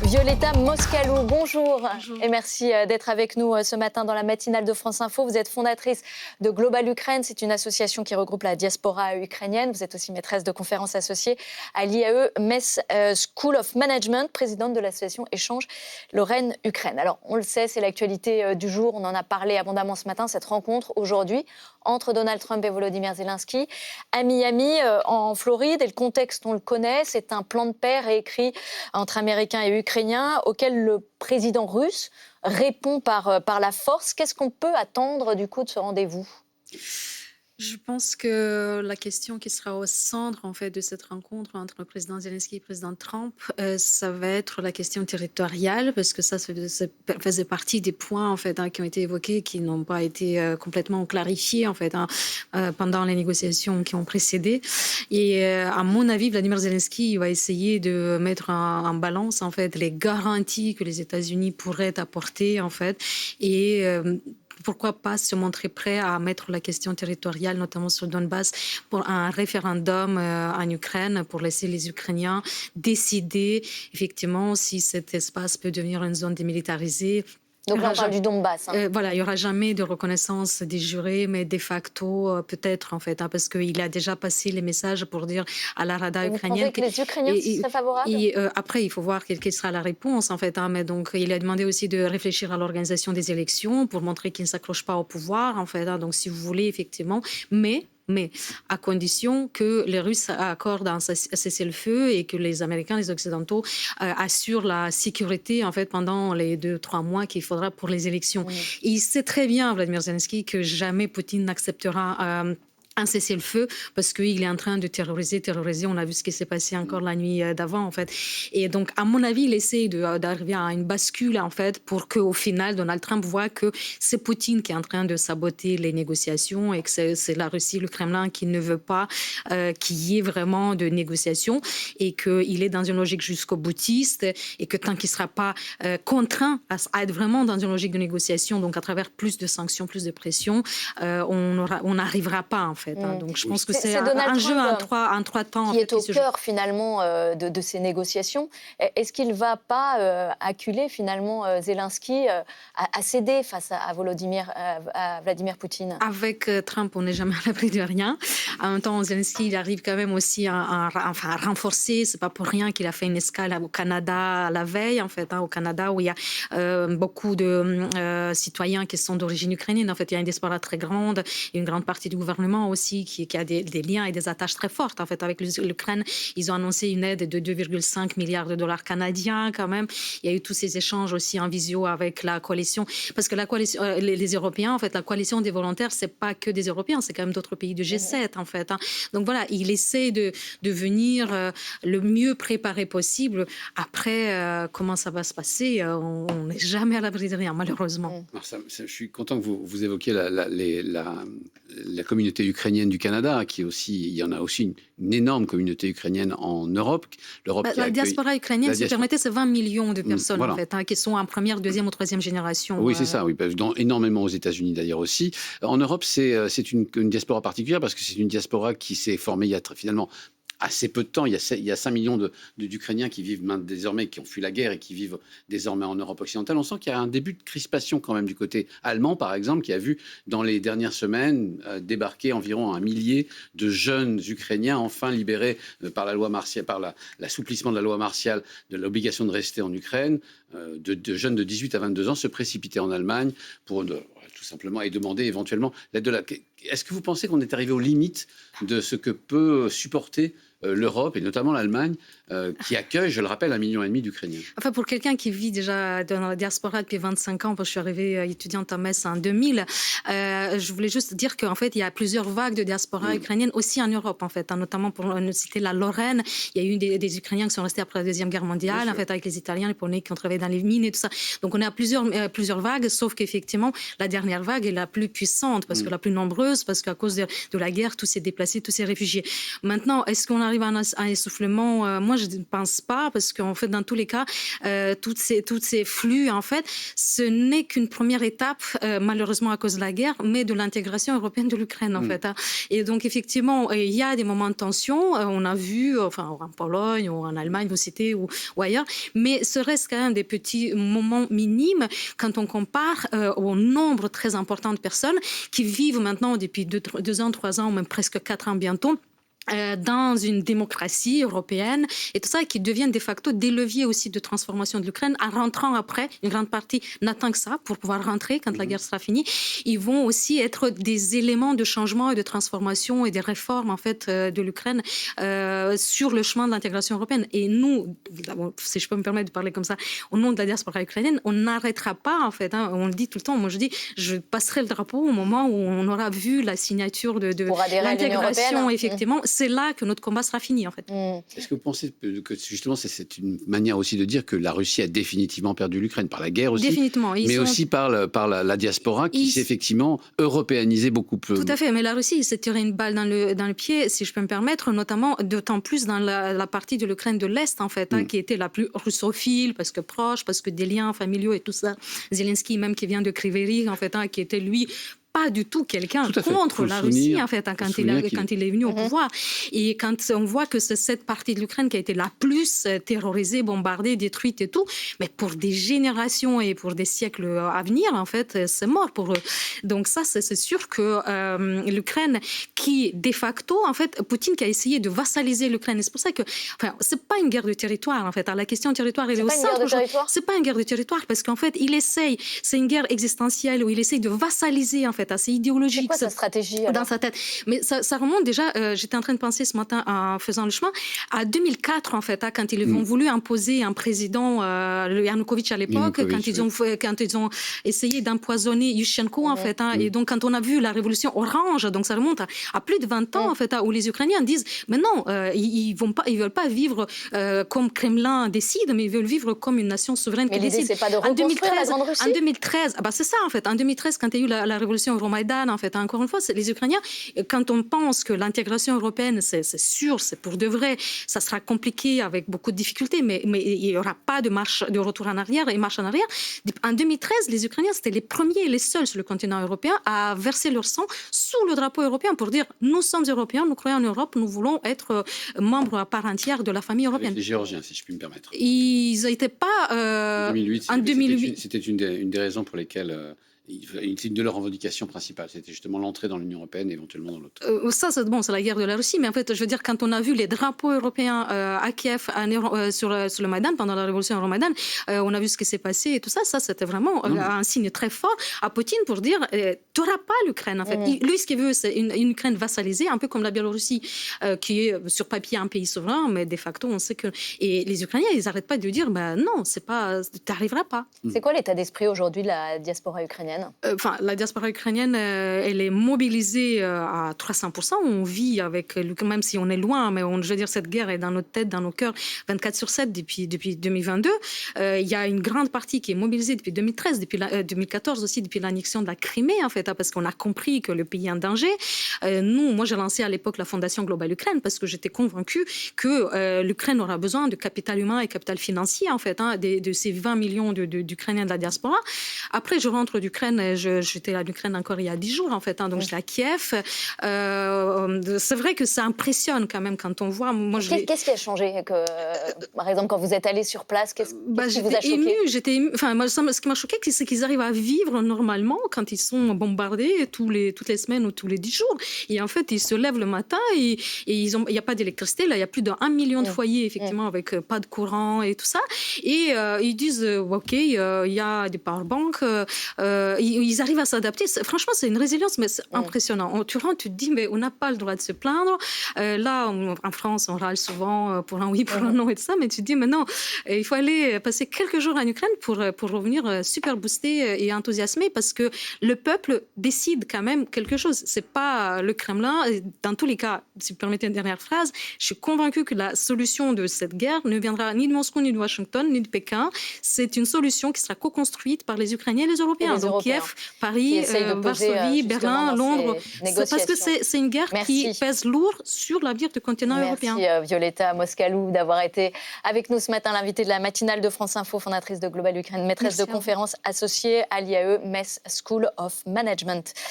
Violetta Moscalou, bonjour. Bonjour. Et merci d'être avec nous ce matin dans la matinale de France Info. Vous êtes fondatrice de Global Ukraine, c'est une association qui regroupe la diaspora ukrainienne. Vous êtes aussi maîtresse de conférences associée à l'IAE Metz School of Management, présidente de l'association Échange Lorraine-Ukraine. Alors, on le sait, c'est l'actualité du jour. On en a parlé abondamment ce matin, cette rencontre aujourd'hui entre Donald Trump et Volodymyr Zelensky à Miami, en Floride. Et le contexte, on le connaît, c'est un plan de paix réécrit entre Américains et Ukrainiens auquel le président russe répond par la force. Qu'est-ce qu'on peut attendre du coup de ce rendez-vous ? Je pense que la question qui sera au centre en fait de cette rencontre entre le président Zelensky et le président Trump, ça va être la question territoriale, parce que ça faisait partie des points en fait qui ont été évoqués, qui n'ont pas été complètement clarifiés en fait pendant les négociations qui ont précédé. Et à mon avis, Vladimir Zelensky va essayer de mettre en balance en fait les garanties que les États-Unis pourraient apporter en fait et pourquoi pas se montrer prêt à mettre la question territoriale, notamment sur le Donbass, pour un référendum en Ukraine, pour laisser les Ukrainiens décider effectivement si cet espace peut devenir une zone démilitarisée. Donc là, on parle du Donbass. Voilà, il n'y aura jamais de reconnaissance des jurés, mais de facto, peut-être, en fait, parce qu'il a déjà passé les messages pour dire à la Rada ukrainienne... Vous pensez que les Ukrainiens seraient favorables ? Après, il faut voir quelle sera la réponse, en fait. Mais donc, il a demandé aussi de réfléchir à l'organisation des élections pour montrer qu'il ne s'accroche pas au pouvoir, en fait. Donc, si vous voulez, effectivement. Mais à condition que les Russes accordent un cessez-le-feu et que les Américains, les Occidentaux assurent la sécurité en fait pendant les 2-3 mois qu'il faudra pour les élections. Oui. Et il sait très bien, Vladimir Zelensky, que jamais Poutine n'acceptera un cessez-le-feu parce qu'il est en train de terroriser. On a vu ce qui s'est passé encore la nuit d'avant, en fait. Et donc, à mon avis, il essaie d'arriver à une bascule, en fait, pour qu'au final, Donald Trump voit que c'est Poutine qui est en train de saboter les négociations et que c'est la Russie, le Kremlin, qui ne veut pas qu'il y ait vraiment de négociations et qu'il est dans une logique jusqu'au boutiste et que tant qu'il ne sera pas contraint à être vraiment dans une logique de négociation, donc à travers plus de sanctions, plus de pression, on n'arrivera pas, en fait. Donc je pense que c'est un jeu en trois temps. Qui est au cœur finalement de ces négociations. Est-ce qu'il ne va pas acculer finalement Zelensky à céder face à Vladimir Poutine ? Avec Trump, on n'est jamais à l'abri de rien. En même temps, Zelensky, il arrive quand même aussi à renforcer. C'est pas pour rien qu'il a fait une escale au Canada la veille, en fait, au Canada, où il y a beaucoup de citoyens qui sont d'origine ukrainienne. En fait, il y a une diaspora très grande, et une grande partie du gouvernement aussi qui a des liens et des attaches très fortes en fait avec l'Ukraine. Ils ont annoncé une aide de 2,5 milliards de dollars canadiens quand même. Il y a eu tous ces échanges aussi en visio avec la coalition, parce que la coalition, les Européens, en fait, la coalition des volontaires, c'est pas que des Européens, c'est quand même d'autres pays de G7 en fait. Donc voilà, il essaie de venir le mieux préparé possible. Après, comment ça va se passer, on n'est jamais à l'abri de rien, malheureusement. Alors je suis content que vous évoquiez la communauté ukrainienne du Canada, qui aussi, il y en a aussi une énorme communauté ukrainienne en Europe. La diaspora ukrainienne, si vous permettez, c'est 20 millions de personnes voilà. En fait, qui sont en première, deuxième ou troisième génération. Oui, c'est ça, oui, énormément aux États-Unis d'ailleurs aussi. En Europe, c'est une diaspora particulière parce que c'est une diaspora qui s'est formée il y a finalement assez peu de temps. Il y a 5 millions d'Ukrainiens qui vivent désormais, qui ont fui la guerre et qui vivent désormais en Europe occidentale. On sent qu'il y a un début de crispation quand même du côté allemand, par exemple, qui a vu dans les dernières semaines débarquer environ 1 millier de jeunes Ukrainiens enfin libérés par la loi martiale, par l'assouplissement de la loi martiale de l'obligation de rester en Ukraine, de jeunes de 18 à 22 ans se précipiter en Allemagne pour tout simplement et demander éventuellement l'aide de la... Est-ce que vous pensez qu'on est arrivé aux limites de ce que peut supporter l'Europe et notamment l'Allemagne qui accueille, je le rappelle, 1,5 million d'Ukrainiens? Enfin, pour quelqu'un qui vit déjà dans la diaspora depuis 25 ans, parce que je suis arrivée étudiante à Metz en 2000, je voulais juste dire qu'en fait, il y a plusieurs vagues de diaspora ukrainienne aussi en Europe, en fait, notamment pour citer la Lorraine. Il y a eu des Ukrainiens qui sont restés après la Deuxième Guerre mondiale, en fait, avec les Italiens, les Polonais qui ont travaillé dans les mines et tout ça. Donc, on a plusieurs vagues, sauf qu'effectivement, la dernière vague est la plus puissante, parce que la plus nombreuse, parce qu'à cause de la guerre, tout s'est déplacé, tous ces réfugiés. Maintenant, est-ce qu'on arrive arrive à un essoufflement, moi, je ne pense pas, parce qu'en fait, dans tous les cas, toutes ces flux, en fait, ce n'est qu'une première étape, malheureusement à cause de la guerre, mais de l'intégration européenne de l'Ukraine, en fait. Hein. Et donc, effectivement, il y a des moments de tension. On a vu, enfin, en Pologne ou en Allemagne, vous citez, ou ailleurs, mais ce reste quand même des petits moments minimes quand on compare au nombre très important de personnes qui vivent maintenant depuis 2 ans, 3 ans, ou même presque 4 ans bientôt, dans une démocratie européenne et tout ça, qui deviennent de facto des leviers aussi de transformation de l'Ukraine en rentrant après. Une grande partie n'attend que ça pour pouvoir rentrer quand la guerre sera finie. Ils vont aussi être des éléments de changement et de transformation et des réformes en fait de l'Ukraine sur le chemin de l'intégration européenne. Et nous, si je peux me permettre de parler comme ça, au nom de la diaspora ukrainienne, on n'arrêtera pas en fait. Hein, on le dit tout le temps. Moi je dis, je passerai le drapeau au moment où on aura vu la signature de l'intégration, effectivement. C'est là que notre combat sera fini, en fait. Est-ce que vous pensez que justement, c'est une manière aussi de dire que la Russie a définitivement perdu l'Ukraine par la guerre aussi, définitivement. Mais aussi par la diaspora qui s'est effectivement européanisée beaucoup plus. Tout à fait, mais la Russie s'est tiré une balle dans le pied, si je peux me permettre, notamment d'autant plus dans la partie de l'Ukraine de l'Est, en fait, qui était la plus russophile, parce que proche, parce que des liens familiaux et tout ça. Zelensky, même qui vient de Kryvyi, en fait, qui était lui pas du tout quelqu'un contre la Russie, en fait, quand il est venu au pouvoir. Et quand on voit que c'est cette partie de l'Ukraine qui a été la plus terrorisée, bombardée, détruite et tout, mais pour des générations et pour des siècles à venir, en fait, c'est mort pour eux. Donc ça, c'est sûr que l'Ukraine, qui, de facto, en fait, Poutine qui a essayé de vassaliser l'Ukraine, et c'est pour ça que, enfin, c'est pas une guerre de territoire, en fait. La question territoire, elle est au centre. C'est pas une guerre de territoire, parce qu'en fait, il essaye, c'est une guerre existentielle où il essaye de vassaliser, en fait, assez idéologique. C'est quoi sa stratégie dans sa tête? Mais ça remonte déjà, j'étais en train de penser ce matin en faisant le chemin, à 2004 en fait, quand ils ont voulu imposer un président, Yanukovych à l'époque, quand ils ont essayé d'empoisonner Yushchenko en fait. Et donc quand on a vu la révolution orange, donc ça remonte à plus de 20 ans en fait, où les Ukrainiens disent, mais non, ils veulent pas vivre comme Kremlin décide, mais ils veulent vivre comme une nation souveraine qui décide. C'est pas de reconstruire la Grande Russie. En 2013, c'est ça en fait. En 2013, quand il y a eu la révolution Euromaïdan, en fait, encore une fois, les Ukrainiens, quand on pense que l'intégration européenne, c'est sûr, c'est pour de vrai, ça sera compliqué avec beaucoup de difficultés, mais il n'y aura pas de retour en arrière et marche en arrière. En 2013, les Ukrainiens, c'était les premiers et les seuls sur le continent européen à verser leur sang sous le drapeau européen pour dire, nous sommes Européens, nous croyons en Europe, nous voulons être membres à part entière de la famille européenne. Avec les Géorgiens, si je puis me permettre. Ils n'étaient pas... En 2008, c'était une des raisons pour lesquelles... une de leurs revendications principales, c'était justement l'entrée dans l'Union européenne et éventuellement dans l'OTAN. Ça, c'est bon, c'est la guerre de la Russie, mais en fait, je veux dire, quand on a vu les drapeaux européens à Kiev, sur le Maïdan, pendant la révolution Euromaïdan, on a vu ce qui s'est passé et tout ça, c'était vraiment un signe très fort à Poutine pour dire, tu n'auras pas l'Ukraine, en fait. Lui, ce qu'il veut, c'est une Ukraine vassalisée, un peu comme la Biélorussie, qui est sur papier un pays souverain, mais de facto, on sait que... Et les Ukrainiens, ils n'arrêtent pas de dire, non, tu n'arriveras pas. C'est quoi l'état d'esprit aujourd'hui de la diaspora ukrainienne? La diaspora ukrainienne, elle est mobilisée à 300%. On vit avec, même si on est loin, mais je veux dire, cette guerre est dans notre tête, dans nos cœurs, 24/7 depuis 2022. Il y a une grande partie qui est mobilisée depuis 2013, depuis 2014 aussi, depuis l'annexion de la Crimée, en fait, parce qu'on a compris que le pays est en danger. Moi, j'ai lancé à l'époque la Fondation Global Ukraine parce que j'étais convaincue que l'Ukraine aura besoin de capital humain et capital financier, en fait, de ces 20 millions d'Ukrainiens de la diaspora. Après, je rentre d'Ukraine. J'étais à l'Ukraine encore il y a 10 jours, en fait. Donc, j'étais à Kiev. C'est vrai que ça impressionne quand même quand on voit... Qu'est-ce qui a changé par exemple, quand vous êtes allé sur place, qu'est-ce qui vous a choqué? J'étais émue. Enfin, ce qui m'a choqué, c'est qu'ils arrivent à vivre normalement quand ils sont bombardés toutes les semaines ou tous les 10 jours. Et en fait, ils se lèvent le matin et il n'y a pas d'électricité. Là, il y a plus d'1 million de foyers, effectivement, avec pas de courant et tout ça. Et ils disent, OK, il y a des powerbanks. Ils arrivent à s'adapter. Franchement, c'est une résilience, mais c'est impressionnant. Tu rentres, tu te dis, mais on n'a pas le droit de se plaindre. Là, en France, on râle souvent pour un oui, pour un non et tout ça, mais tu te dis, mais non, il faut aller passer quelques jours en Ukraine pour revenir super boosté et enthousiasmé, parce que le peuple décide quand même quelque chose. C'est pas le Kremlin. Dans tous les cas, si vous permettez une dernière phrase, je suis convaincue que la solution de cette guerre ne viendra ni de Moscou, ni de Washington, ni de Pékin. C'est une solution qui sera co-construite par les Ukrainiens et les Européens. Donc, Kiev, qui Paris, essaye de peser, Varsovie, justement, Berlin, dans Londres. ces C'est parce que négociations. c'est une guerre qui Merci. pèse lourd sur l'avenir du continent européen. Merci Violetta Moscalou d'avoir été avec nous ce matin, l'invitée de la matinale de France Info, fondatrice de Global Ukraine, maîtresse Merci de à vous. conférences associée à l'IAE Metz School of Management.